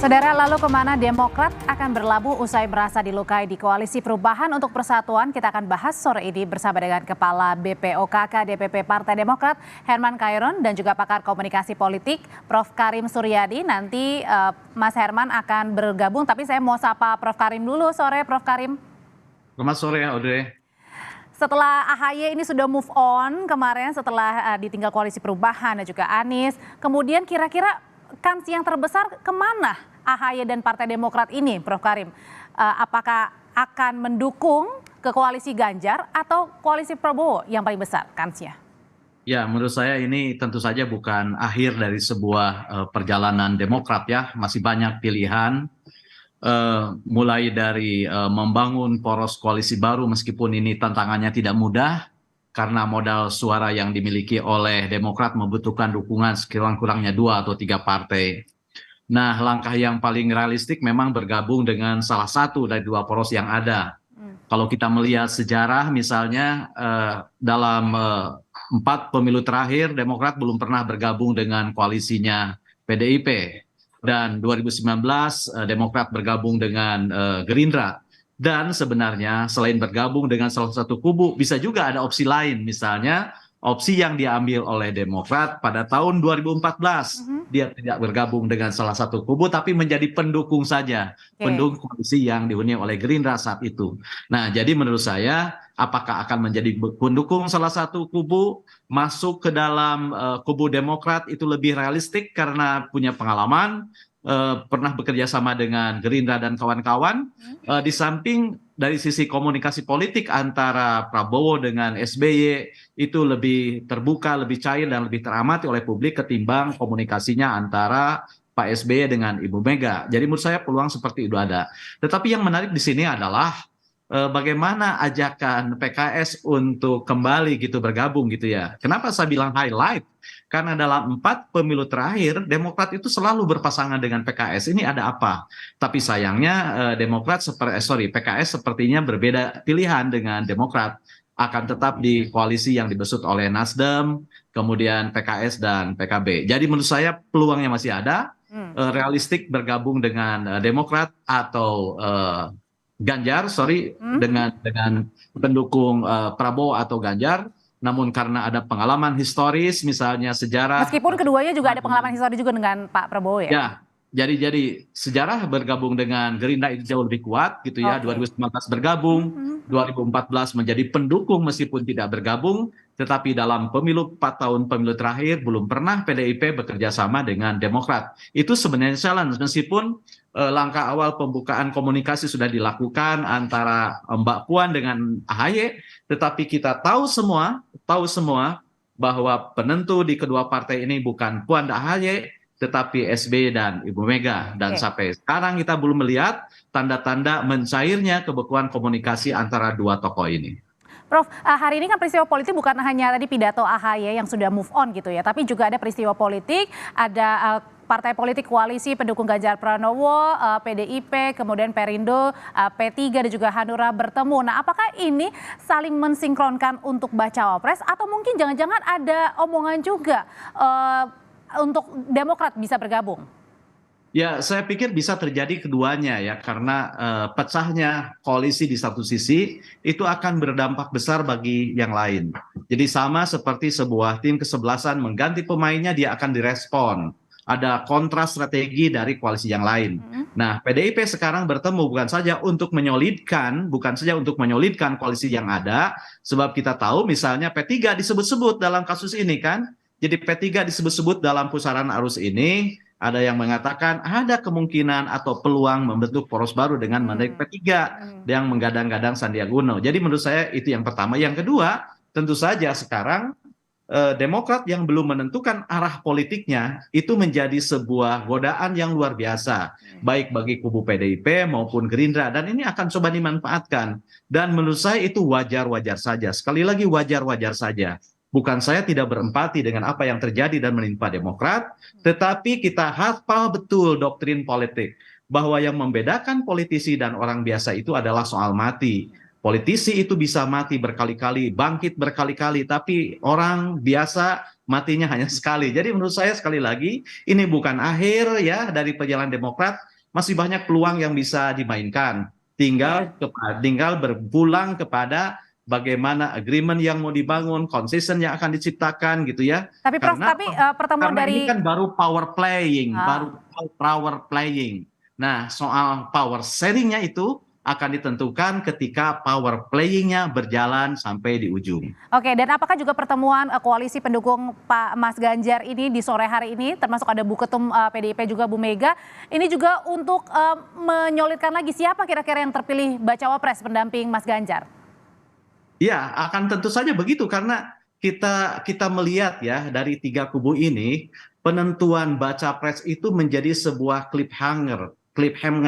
Saudara, lalu kemana Demokrat akan berlabuh usai merasa dilukai di Koalisi Perubahan untuk Persatuan? Kita akan bahas sore ini bersama dengan Kepala BPOKK DPP Partai Demokrat, Herman Khairun, dan juga pakar komunikasi politik, Prof. Karim Suryadi. Nanti Mas Herman akan bergabung, tapi saya mau sapa Prof. Karim dulu. Sore, Prof. Karim. Selamat sore, Audrey. Setelah AHY ini sudah move on kemarin setelah ditinggal Koalisi Perubahan dan juga Anies, kemudian kira-kira kans yang terbesar kemana AHY dan Partai Demokrat ini, Prof. Karim? Apakah akan mendukung ke koalisi Ganjar atau koalisi Prabowo yang paling besar kansnya? Ya, menurut saya ini tentu saja bukan akhir dari sebuah perjalanan Demokrat ya. Masih banyak pilihan, mulai dari membangun poros koalisi baru meskipun ini tantangannya tidak mudah. Karena modal suara yang dimiliki oleh Demokrat membutuhkan dukungan sekurang-kurangnya 2 atau 3 partai. Nah, langkah yang paling realistik memang bergabung dengan salah satu dari 2 poros yang ada. Kalau kita melihat sejarah misalnya dalam 4 pemilu terakhir Demokrat belum pernah bergabung dengan koalisinya PDIP. Dan 2019 Demokrat bergabung dengan Gerindra. Dan sebenarnya selain bergabung dengan salah satu kubu, bisa juga ada opsi lain. Misalnya opsi yang diambil oleh Demokrat pada tahun 2014. Dia tidak bergabung dengan salah satu kubu, tapi menjadi pendukung saja. Pendukung koalisi yang dihuni oleh Gerindra saat itu. Nah, jadi menurut saya, apakah akan menjadi pendukung salah satu kubu, masuk ke dalam kubu Demokrat itu lebih realistik karena punya pengalaman, pernah bekerja sama dengan Gerindra dan kawan-kawan. Di samping dari sisi komunikasi politik antara Prabowo dengan SBY itu lebih terbuka, lebih cair dan lebih teramati oleh publik ketimbang komunikasinya antara Pak SBY dengan Ibu Mega. Jadi menurut saya peluang seperti itu ada. Tetapi yang menarik di sini adalah bagaimana ajakan PKS untuk kembali gitu bergabung gitu ya. Kenapa saya bilang highlight? Karena dalam 4 pemilu terakhir Demokrat itu selalu berpasangan dengan PKS. Ini ada apa? Tapi sayangnya PKS sepertinya berbeda pilihan dengan Demokrat. Akan tetap di koalisi yang dibentuk oleh Nasdem, kemudian PKS dan PKB. Jadi menurut saya peluangnya masih ada. Realistik bergabung dengan Demokrat atau Ganjar, dengan pendukung Prabowo atau Ganjar. Namun karena ada pengalaman historis, misalnya sejarah. Meskipun keduanya juga ada pengalaman historis juga dengan Pak Prabowo ya? Ya, jadi sejarah bergabung dengan Gerindra itu jauh lebih kuat gitu ya. 2019 bergabung, 2014 menjadi pendukung meskipun tidak bergabung. Tetapi dalam 4 tahun pemilu terakhir belum pernah PDIP bekerja sama dengan Demokrat. Itu sebenarnya challenge meskipun langkah awal pembukaan komunikasi sudah dilakukan antara Mbak Puan dengan AHY, tetapi kita tahu semua bahwa penentu di kedua partai ini bukan Puan dan AHY, tetapi SBY dan Ibu Mega. Dan sampai sekarang kita belum melihat tanda-tanda mencairnya kebekuan komunikasi antara 2 tokoh ini. Prof, hari ini kan peristiwa politik bukan hanya tadi pidato AHY yang sudah move on gitu ya, tapi juga ada peristiwa politik, ada partai politik koalisi pendukung Ganjar Pranowo, PDIP, kemudian Perindo, P3 dan juga Hanura bertemu. Nah, apakah ini saling mensinkronkan untuk baca wapres atau mungkin jangan-jangan ada omongan juga untuk Demokrat bisa bergabung? Ya, saya pikir bisa terjadi keduanya ya, karena pecahnya koalisi di satu sisi itu akan berdampak besar bagi yang lain. Jadi sama seperti sebuah tim kesebelasan mengganti pemainnya, dia akan direspon. Ada kontra strategi dari koalisi yang lain. Nah, PDIP sekarang bertemu bukan saja untuk menyolidkan koalisi yang ada, sebab kita tahu misalnya P3 disebut-sebut dalam kasus ini kan. Jadi P3 disebut-sebut dalam pusaran arus ini. Ada yang mengatakan ada kemungkinan atau peluang membentuk poros baru dengan menarik P3 yang menggadang-gadang Sandiaga Uno. Jadi menurut saya itu yang pertama. Yang kedua, tentu saja sekarang Demokrat yang belum menentukan arah politiknya itu menjadi sebuah godaan yang luar biasa. Baik bagi kubu PDIP maupun Gerindra. Dan ini akan coba dimanfaatkan. Dan menurut saya itu wajar-wajar saja. Sekali lagi wajar-wajar saja. Bukan saya tidak berempati dengan apa yang terjadi dan menimpa Demokrat, tetapi kita hafal betul doktrin politik bahwa yang membedakan politisi dan orang biasa itu adalah soal mati. Politisi itu bisa mati berkali-kali, bangkit berkali-kali, tapi orang biasa matinya hanya sekali. Jadi menurut saya sekali lagi ini bukan akhir ya dari perjalanan Demokrat, masih banyak peluang yang bisa dimainkan. Tinggal berpulang kepada bagaimana agreement yang mau dibangun, konsisten yang akan diciptakan gitu ya. Tapi Prof, pertemuan Karena ini dari kan baru power playing, Ah. baru power playing. Nah, soal power sharingnya itu akan ditentukan ketika power playingnya berjalan sampai di ujung. Oke, dan apakah juga pertemuan koalisi pendukung Pak Mas Ganjar ini di sore hari ini, termasuk ada Bu Ketum PDIP juga Bu Mega, ini juga untuk menyolidkan lagi siapa kira-kira yang terpilih bacawa pres pendamping Mas Ganjar? Ya, akan tentu saja begitu karena kita melihat ya dari tiga kubu ini penentuan baca pres itu menjadi sebuah cliffhanger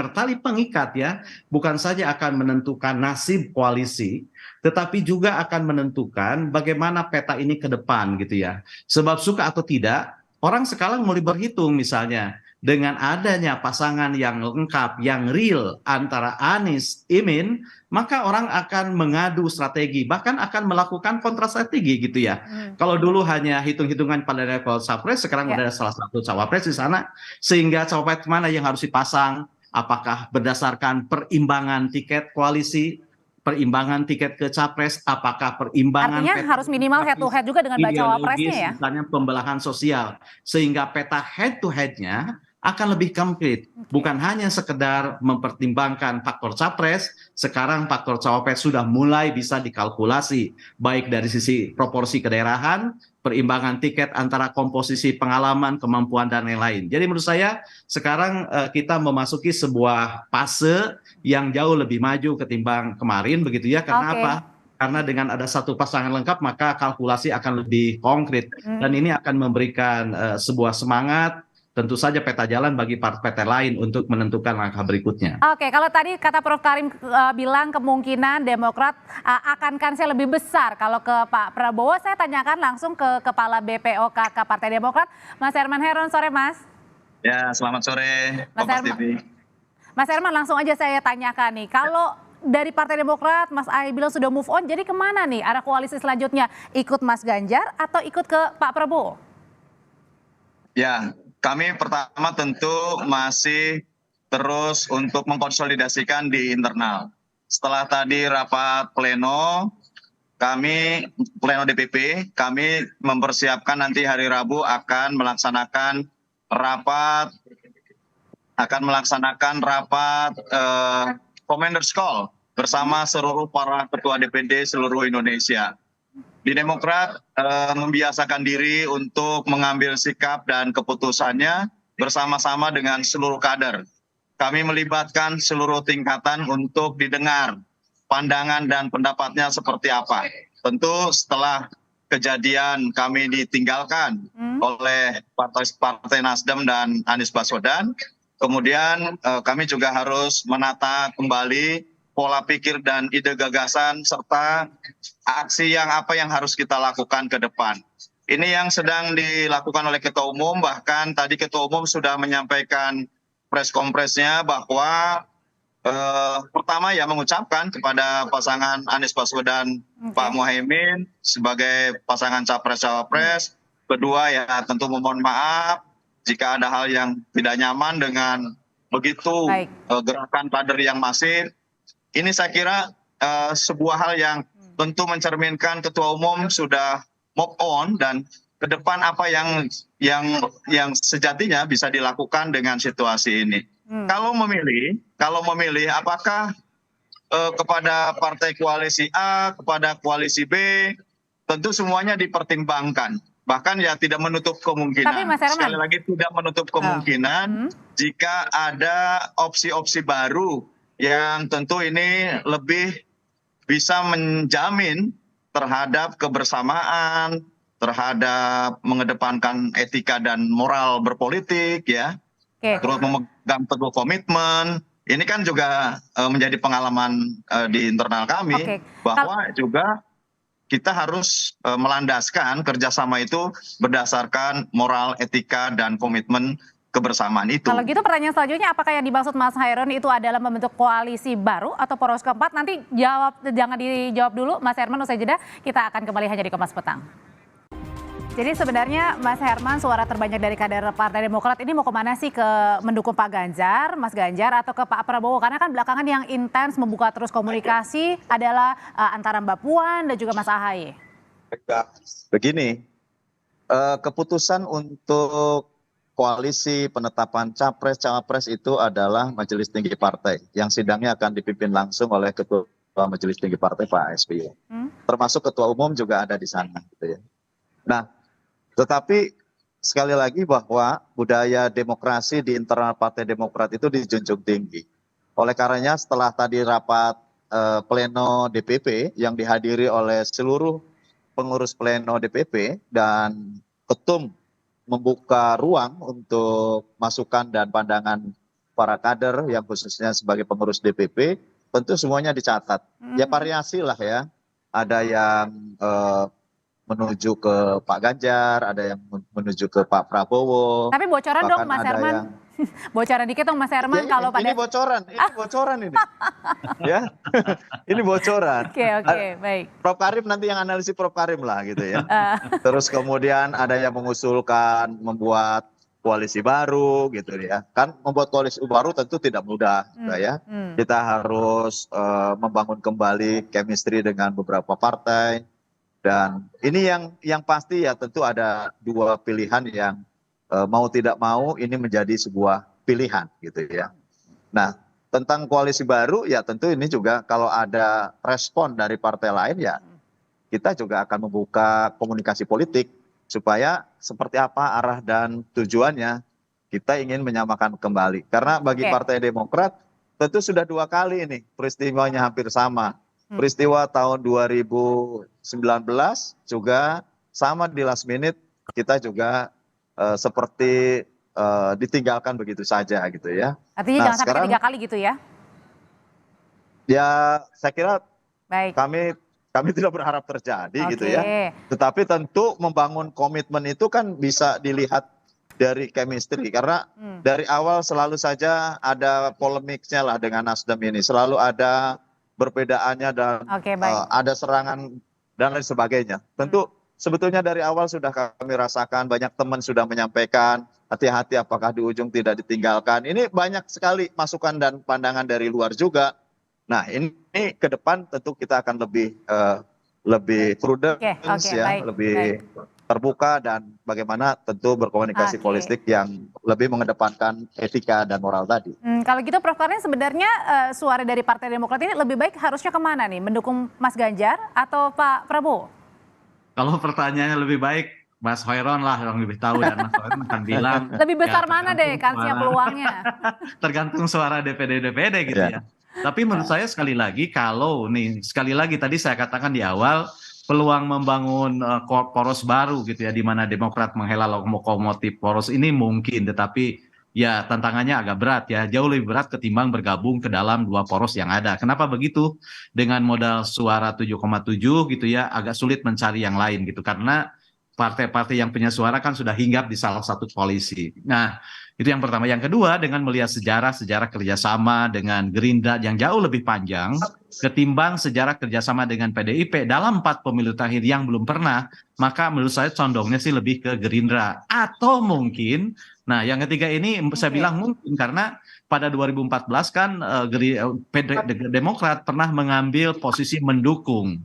tali pengikat ya, bukan saja akan menentukan nasib koalisi, tetapi juga akan menentukan bagaimana peta ini ke depan gitu ya. Sebab suka atau tidak, orang sekarang mulai berhitung misalnya dengan adanya pasangan yang lengkap, yang real antara Anies, Imin, maka orang akan mengadu strategi, bahkan akan melakukan kontra strategi gitu ya. Kalau dulu hanya hitung-hitungan pada level capres, sekarang ada salah satu cawapres di sana, sehingga cawapres mana yang harus dipasang, apakah berdasarkan perimbangan tiket koalisi, perimbangan tiket ke capres, apakah perimbangan Artinya harus minimal head to head juga dengan bacawa presnya ya? misalnya pembelahan sosial, sehingga peta head to head-nya akan lebih konkret, bukan hanya sekedar mempertimbangkan faktor capres, sekarang faktor cawapres sudah mulai bisa dikalkulasi, baik dari sisi proporsi kedaerahan, perimbangan tiket antara komposisi pengalaman, kemampuan, dan lain-lain. Jadi menurut saya sekarang kita memasuki sebuah fase yang jauh lebih maju ketimbang kemarin, begitu ya, karena apa? Karena dengan ada satu pasangan lengkap, maka kalkulasi akan lebih konkret, dan ini akan memberikan sebuah semangat, tentu saja peta jalan bagi partai lain untuk menentukan langkah berikutnya. Oke, kalau tadi kata Prof Karim bilang kemungkinan Demokrat akan kansnya lebih besar. Kalau ke Pak Prabowo, saya tanyakan langsung ke Kepala BPOKK Partai Demokrat, Mas Herman Heron. Sore, Mas. Ya, selamat sore, Kompas TV. Mas Herman, langsung aja saya tanyakan nih, kalau dari Partai Demokrat, Mas Ahy bilang sudah move on, jadi kemana nih arah koalisi selanjutnya? Ikut Mas Ganjar atau ikut ke Pak Prabowo? Ya, kami pertama tentu masih terus untuk mengkonsolidasikan di internal. Setelah tadi rapat pleno DPP, kami mempersiapkan nanti hari Rabu akan melaksanakan rapat Commander's Call bersama seluruh para ketua DPD seluruh Indonesia. Di Demokrat membiasakan diri untuk mengambil sikap dan keputusannya bersama-sama dengan seluruh kader. Kami melibatkan seluruh tingkatan untuk didengar pandangan dan pendapatnya seperti apa. Tentu setelah kejadian kami ditinggalkan oleh Partai Nasdem dan Anies Baswedan, kemudian kami juga harus menata kembali pola pikir dan ide gagasan serta aksi apa yang harus kita lakukan ke depan. Ini yang sedang dilakukan oleh Ketua Umum, bahkan tadi Ketua Umum sudah menyampaikan press conference-nya bahwa pertama ya mengucapkan kepada pasangan Anies Baswedan Pak Muhaimin sebagai pasangan capres-cawapres. Kedua ya tentu memohon maaf jika ada hal yang tidak nyaman dengan begitu gerakan kader yang masif. Ini saya kira sebuah hal yang tentu mencerminkan Ketua Umum sudah move on dan ke depan apa yang sejatinya bisa dilakukan dengan situasi ini. Kalau memilih apakah kepada partai koalisi A, kepada koalisi B, tentu semuanya dipertimbangkan. Bahkan ya tidak menutup kemungkinan. Tapi Mas Herman, sekali lagi tidak menutup kemungkinan jika ada opsi-opsi baru yang tentu ini lebih bisa menjamin terhadap kebersamaan, terhadap mengedepankan etika dan moral berpolitik ya, terus memegang teguh komitmen. Ini kan juga menjadi pengalaman di internal kami bahwa juga kita harus melandaskan kerjasama itu berdasarkan moral, etika, dan komitmen kebersamaan itu. Kalau gitu pertanyaan selanjutnya, apakah yang dimaksud Mas Herman itu adalah membentuk koalisi baru atau poros keempat? Nanti jangan dijawab dulu Mas Herman, usai jeda kita akan kembali hanya di Kompas Petang. Jadi sebenarnya Mas Herman suara terbanyak dari kader Partai Demokrat ini mau kemana sih, ke mendukung Pak Ganjar, Mas Ganjar, atau ke Pak Prabowo? Karena kan belakangan yang intens membuka terus komunikasi adalah antara Mbak Puan dan juga Mas Ahaye. Begini, keputusan untuk koalisi penetapan capres-cawapres itu adalah Majelis Tinggi Partai yang sidangnya akan dipimpin langsung oleh Ketua Majelis Tinggi Partai Pak SBY. Termasuk Ketua Umum juga ada di sana, gitu ya. Nah, tetapi sekali lagi bahwa budaya demokrasi di internal Partai Demokrat itu dijunjung tinggi. Oleh karenanya setelah tadi rapat pleno DPP yang dihadiri oleh seluruh pengurus pleno DPP dan ketum membuka ruang untuk masukan dan pandangan para kader yang khususnya sebagai pengurus DPP, tentu semuanya dicatat. Ya variasi lah ya, ada yang menuju ke Pak Ganjar, ada yang menuju ke Pak Prabowo. Tapi bocoran dong Mas Herman. Bocoran dikit dong Mas Herman, kalau pada... Ini bocoran ini. Ya, ini bocoran. Oke, baik. Prof Karim nanti yang analisis Prof Karim lah gitu ya. Terus kemudian ada yang mengusulkan membuat koalisi baru gitu ya. Kan membuat koalisi baru tentu tidak mudah gitu ya. Kita harus membangun kembali chemistry dengan beberapa partai. Dan ini yang pasti ya tentu ada dua pilihan yang mau tidak mau ini menjadi sebuah pilihan gitu ya. Nah, tentang koalisi baru ya tentu ini juga kalau ada respon dari partai lain ya kita juga akan membuka komunikasi politik supaya seperti apa arah dan tujuannya kita ingin menyamakan kembali. Karena bagi Partai Demokrat tentu sudah 2 kali ini peristiwanya hampir sama. Peristiwa tahun 2019 juga sama di last minute kita juga seperti ditinggalkan begitu saja gitu ya. Artinya jangan sampai 3 kali gitu ya? Ya saya kira baik. Kami tidak berharap terjadi gitu ya. Tetapi tentu membangun komitmen itu kan bisa dilihat dari chemistry. Karena dari awal selalu saja ada polemiknya lah dengan Nasdem ini. Selalu ada perbedaannya dan ada serangan dan lain sebagainya. Tentu sebetulnya dari awal sudah kami rasakan, banyak teman sudah menyampaikan hati-hati apakah di ujung tidak ditinggalkan. Ini banyak sekali masukan dan pandangan dari luar juga. Nah ini ke depan tentu kita akan lebih prudent lebih terbuka dan bagaimana tentu berkomunikasi politik yang lebih mengedepankan etika dan moral tadi. Kalau gitu Prof Karim, sebenarnya suara dari Partai Demokrat ini lebih baik harusnya kemana nih? Mendukung Mas Ganjar atau Pak Prabowo? Kalau pertanyaannya lebih baik Mas Hoiron lah yang lebih tahu dan Mas Hoiron akan bilang. Lebih besar mana deh kansnya, peluangnya? Tergantung suara DPD gitu ya. Tapi menurut saya sekali lagi sekali lagi tadi saya katakan di awal, peluang membangun poros baru gitu ya, di mana Demokrat menghela lokomotif poros ini mungkin, tetapi ya tantangannya agak berat ya, jauh lebih berat ketimbang bergabung ke dalam 2 poros yang ada. Kenapa begitu? Dengan modal suara 7,7 gitu ya, agak sulit mencari yang lain gitu, karena partai-partai yang punya suara kan sudah hinggap di salah satu koalisi. Nah, itu yang pertama. Yang kedua, dengan melihat sejarah kerjasama dengan Gerindra yang jauh lebih panjang ketimbang sejarah kerjasama dengan PDIP dalam 4 pemilu terakhir yang belum pernah, maka menurut saya condongnya sih lebih ke Gerindra. Atau mungkin, nah yang ketiga ini saya bilang mungkin karena pada 2014 kan Demokrat pernah mengambil posisi mendukung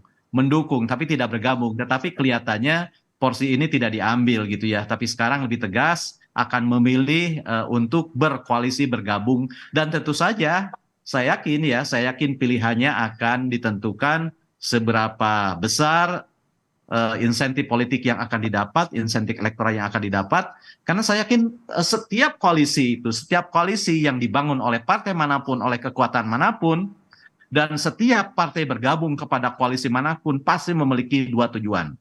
tapi tidak bergabung, tetapi kelihatannya porsi ini tidak diambil gitu ya, tapi sekarang lebih tegas akan memilih untuk berkoalisi bergabung, dan tentu saja saya yakin pilihannya akan ditentukan seberapa besar insentif politik yang akan didapat, insentif elektoral yang akan didapat, karena saya yakin setiap koalisi yang dibangun oleh partai manapun, oleh kekuatan manapun, dan setiap partai bergabung kepada koalisi manapun pasti memiliki 2 tujuan.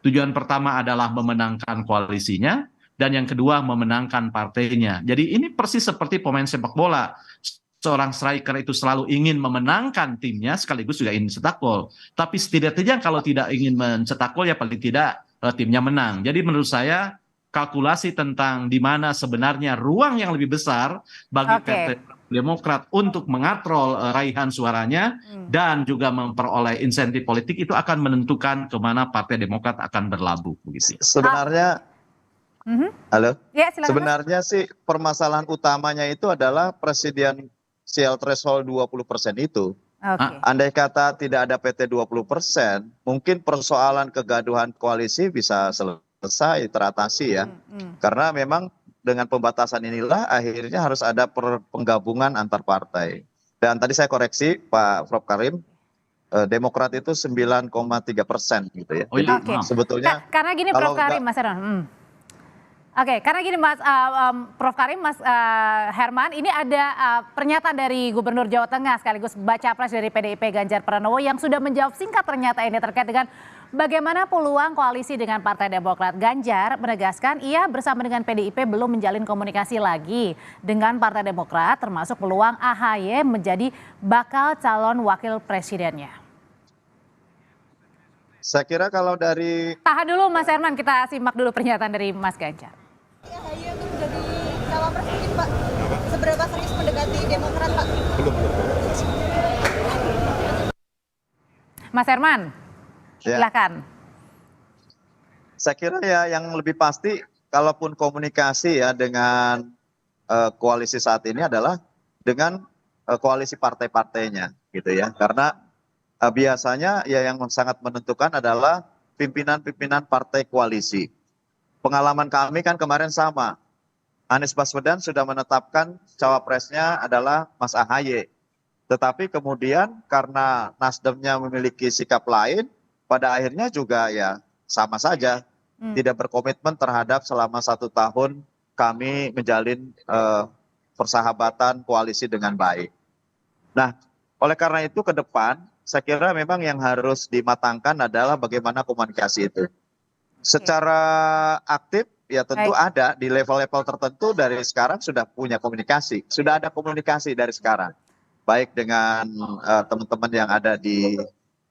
Tujuan pertama adalah memenangkan koalisinya, dan yang kedua memenangkan partainya. Jadi ini persis seperti pemain sepak bola. Seorang striker itu selalu ingin memenangkan timnya sekaligus juga ingin mencetak gol. Tapi setidaknya kalau tidak ingin mencetak gol ya paling tidak timnya menang. Jadi menurut saya kalkulasi tentang di mana sebenarnya ruang yang lebih besar bagi Oke. Partai Demokrat untuk mengatrol raihan suaranya dan juga memperoleh insentif politik, itu akan menentukan kemana Partai Demokrat akan berlabuh begitu. Sebenarnya, halo, Ya, silakan Mas. sebenarnya sih permasalahan utamanya itu adalah presidensial threshold 20% itu. Oke. Andai kata tidak ada PT 20%, mungkin persoalan kegaduhan koalisi bisa selesai, teratasi ya. Karena memang dengan pembatasan inilah akhirnya harus ada penggabungan antar partai. Dan tadi saya koreksi Pak Prof Karim, Demokrat itu 9,3% gitu ya. Oh iya, Jadi Oke. sebetulnya Karena gini kalau Prof Karim, Mas Herman. Oke, karena gini Mas Prof Karim, Mas Herman, ini ada pernyataan dari Gubernur Jawa Tengah sekaligus baca pres dari PDIP Ganjar Pranowo yang sudah menjawab singkat ternyata ini terkait dengan bagaimana peluang koalisi dengan Partai Demokrat. Ganjar menegaskan ia bersama dengan PDIP belum menjalin komunikasi lagi dengan Partai Demokrat, termasuk peluang AHY menjadi bakal calon wakil presidennya. saya kira kalau dari Tahan dulu Mas Herman, kita simak dulu pernyataan dari Mas Ganjar. AHY untuk menjadi cawapres mungkin Pak, seberapa serius mendekati Demokrat Pak? Mas Herman, ya, silakan. saya kira ya yang lebih pasti kalaupun komunikasi ya dengan koalisi saat ini adalah dengan koalisi partai-partainya gitu ya. Karena biasanya ya yang sangat menentukan adalah pimpinan-pimpinan partai koalisi. Pengalaman kami kan kemarin sama. Anies Baswedan sudah menetapkan cawapresnya adalah Mas AHY. Tetapi kemudian karena Nasdemnya memiliki sikap lain, pada akhirnya juga ya sama saja. Tidak berkomitmen terhadap selama 1 tahun kami menjalin persahabatan koalisi dengan baik. Nah, oleh karena itu ke depan saya kira memang yang harus dimatangkan adalah bagaimana komunikasi itu. Secara aktif ya tentu ada di level-level tertentu dari sekarang sudah punya komunikasi. Sudah ada komunikasi dari sekarang. Baik dengan teman-teman yang ada di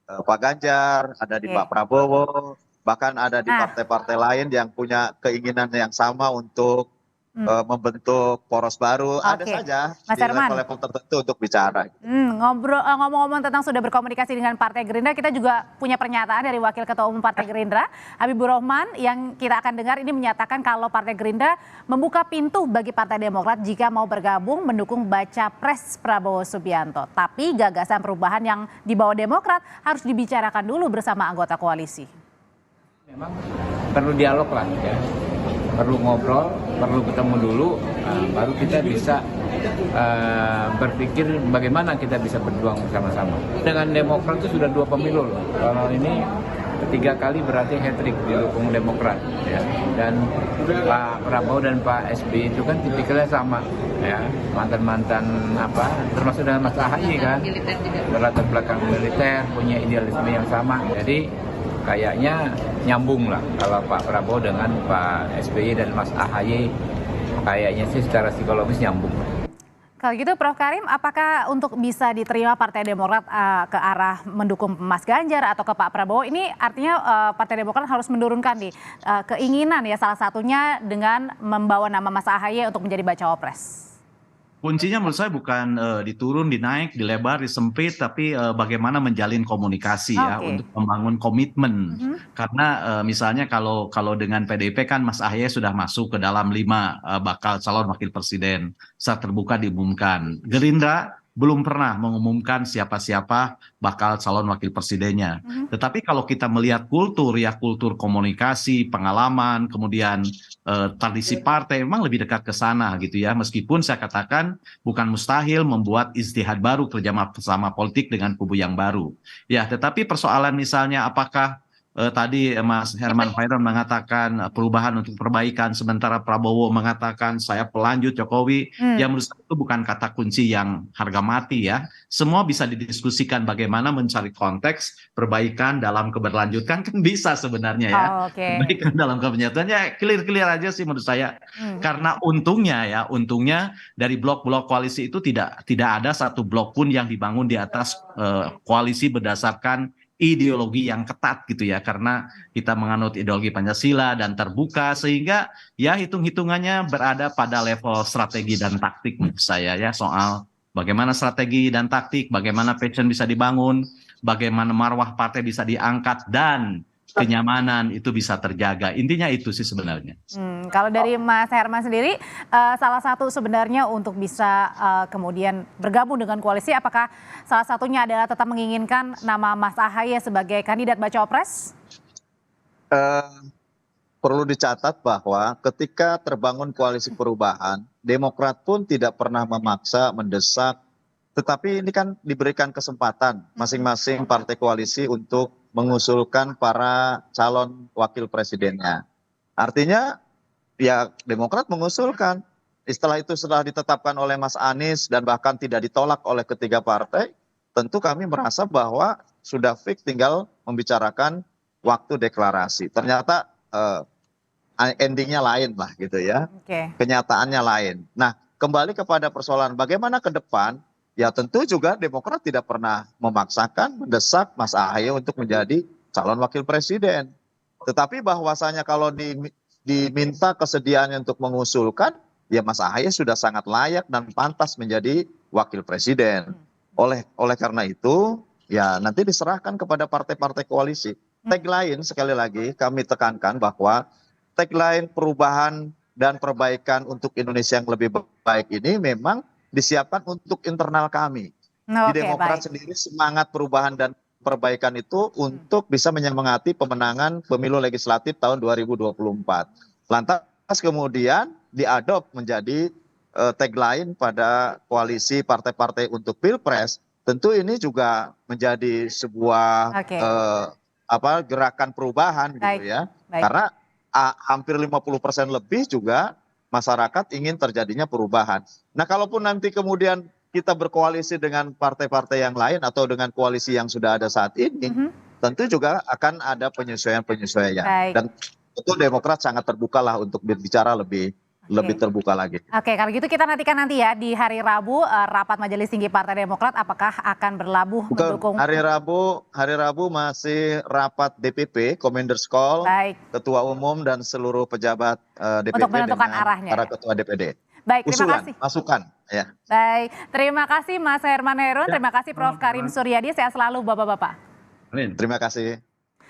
Pak Ganjar, ada di Pak Prabowo, bahkan ada di partai-partai lain yang punya keinginan yang sama untuk membentuk poros baru. Ada saja Mas di Herman, level-level tertentu untuk bicara. ngomong-ngomong tentang sudah berkomunikasi dengan Partai Gerindra, kita juga punya pernyataan dari Wakil Ketua Umum Partai Gerindra, Habibur Rahman, yang kita akan dengar ini menyatakan kalau Partai Gerindra membuka pintu bagi Partai Demokrat jika mau bergabung mendukung baca pres Prabowo Subianto. Tapi gagasan perubahan yang dibawa Demokrat harus dibicarakan dulu bersama anggota koalisi. Memang perlu dialog lah ya, perlu ngobrol, perlu ketemu dulu, baru kita bisa berpikir bagaimana kita bisa berjuang bersama-sama. Dengan Demokrat itu sudah 2 pemilu loh. Kalau ini 3 kali berarti hat-trick didukung Demokrat ya. Dan Pak Prabowo dan Pak SBY itu kan tipikalnya sama ya, mantan-mantan termasuk dengan Mas AHY kan, berlatar belakang militer, punya idealisme yang sama. Jadi kayaknya nyambung lah kalau Pak Prabowo dengan Pak SBY dan Mas AHY, kayaknya sih secara psikologis nyambung. Kalau gitu Prof Karim, apakah untuk bisa diterima Partai Demokrat ke arah mendukung Mas Ganjar atau ke Pak Prabowo, ini artinya Partai Demokrat harus menurunkan nih keinginan ya, salah satunya dengan membawa nama Mas AHY untuk menjadi bacawa pres? Kuncinya menurut saya bukan diturun, dinaik, dilebar, disempit, tapi bagaimana menjalin komunikasi ya untuk membangun komitmen. Karena misalnya kalau dengan PDIP kan Mas AHY sudah masuk ke dalam 5 bakal calon wakil presiden saat terbuka diumumkan. Gerindra belum pernah mengumumkan siapa-siapa bakal calon wakil presidennya. Tetapi kalau kita melihat kultur komunikasi, pengalaman, kemudian tradisi partai memang lebih dekat ke sana gitu ya. Meskipun saya katakan bukan mustahil membuat ijtihad baru kerjasama politik dengan kubu yang baru. Ya, tetapi persoalan misalnya apakah tadi Mas Herman Hairon mengatakan perubahan untuk perbaikan, sementara Prabowo mengatakan saya pelanjut Jokowi. Ya menurut saya itu bukan kata kunci yang harga mati ya. Semua bisa didiskusikan bagaimana mencari konteks perbaikan dalam keberlanjutan kan bisa sebenarnya ya. Perbaikan dalam keberlanjutan ya clear aja sih menurut saya. Karena untungnya dari blok-blok koalisi itu tidak ada satu blok pun yang dibangun di atas koalisi berdasarkan ideologi yang ketat gitu ya, karena kita menganut ideologi Pancasila dan terbuka, sehingga ya hitung-hitungannya berada pada level strategi dan taktik menurut saya ya, soal bagaimana strategi dan taktik, bagaimana passion bisa dibangun, bagaimana marwah partai bisa diangkat, dan kenyamanan itu bisa terjaga. Intinya itu sih sebenarnya. Kalau dari Mas Herman sendiri, salah satu sebenarnya untuk bisa kemudian bergabung dengan koalisi, apakah salah satunya adalah tetap menginginkan nama Mas Ahaye sebagai kandidat baca pres? Perlu dicatat bahwa ketika terbangun koalisi perubahan, Demokrat pun tidak pernah memaksa, mendesak, tetapi ini kan diberikan kesempatan masing-masing partai koalisi untuk mengusulkan para calon wakil presidennya. Artinya ya Demokrat mengusulkan. Setelah ditetapkan oleh Mas Anies dan bahkan tidak ditolak oleh ketiga partai, tentu kami merasa bahwa sudah fix, tinggal membicarakan waktu deklarasi. Ternyata endingnya lain lah gitu ya. Kenyataannya lain. Nah, kembali kepada persoalan bagaimana ke depan, ya tentu juga Demokrat tidak pernah memaksakan, mendesak Mas Ahaye untuk menjadi calon wakil presiden. Tetapi bahwasanya kalau diminta kesediaannya untuk mengusulkan, ya Mas Ahaye sudah sangat layak dan pantas menjadi wakil presiden. Oleh karena itu, ya nanti diserahkan kepada partai-partai koalisi. Tagline sekali lagi kami tekankan bahwa tagline perubahan dan perbaikan untuk Indonesia yang lebih baik ini memang disiapkan untuk internal kami. Di Demokrat sendiri semangat perubahan dan perbaikan itu untuk bisa menyemangati pemenangan pemilu legislatif tahun 2024. Lantas kemudian diadop menjadi tagline pada koalisi partai-partai untuk Pilpres. Tentu ini juga menjadi sebuah gerakan perubahan gitu ya. Karena hampir 50% lebih juga masyarakat ingin terjadinya perubahan. Nah, kalaupun nanti kemudian kita berkoalisi dengan partai-partai yang lain atau dengan koalisi yang sudah ada saat ini, tentu juga akan ada penyesuaian-penyesuaian. Dan tentu Demokrat sangat terbuka lah untuk berbicara lebih terbuka lagi. Oke, kalau gitu kita nantikan nanti ya di hari Rabu rapat Majelis Tinggi Partai Demokrat apakah akan berlabuh mendukung. Hari Rabu masih rapat DPP, Commanders Call, Ketua Umum dan seluruh pejabat DPP untuk menentukan dengan arahnya, para ketua DPD. Baik, terima kasih. Masukan. Ya. Baik, terima kasih Mas Herman Herun, terima kasih Prof. Karim Suryadi, sehat selalu Bapak-Bapak. Terima kasih.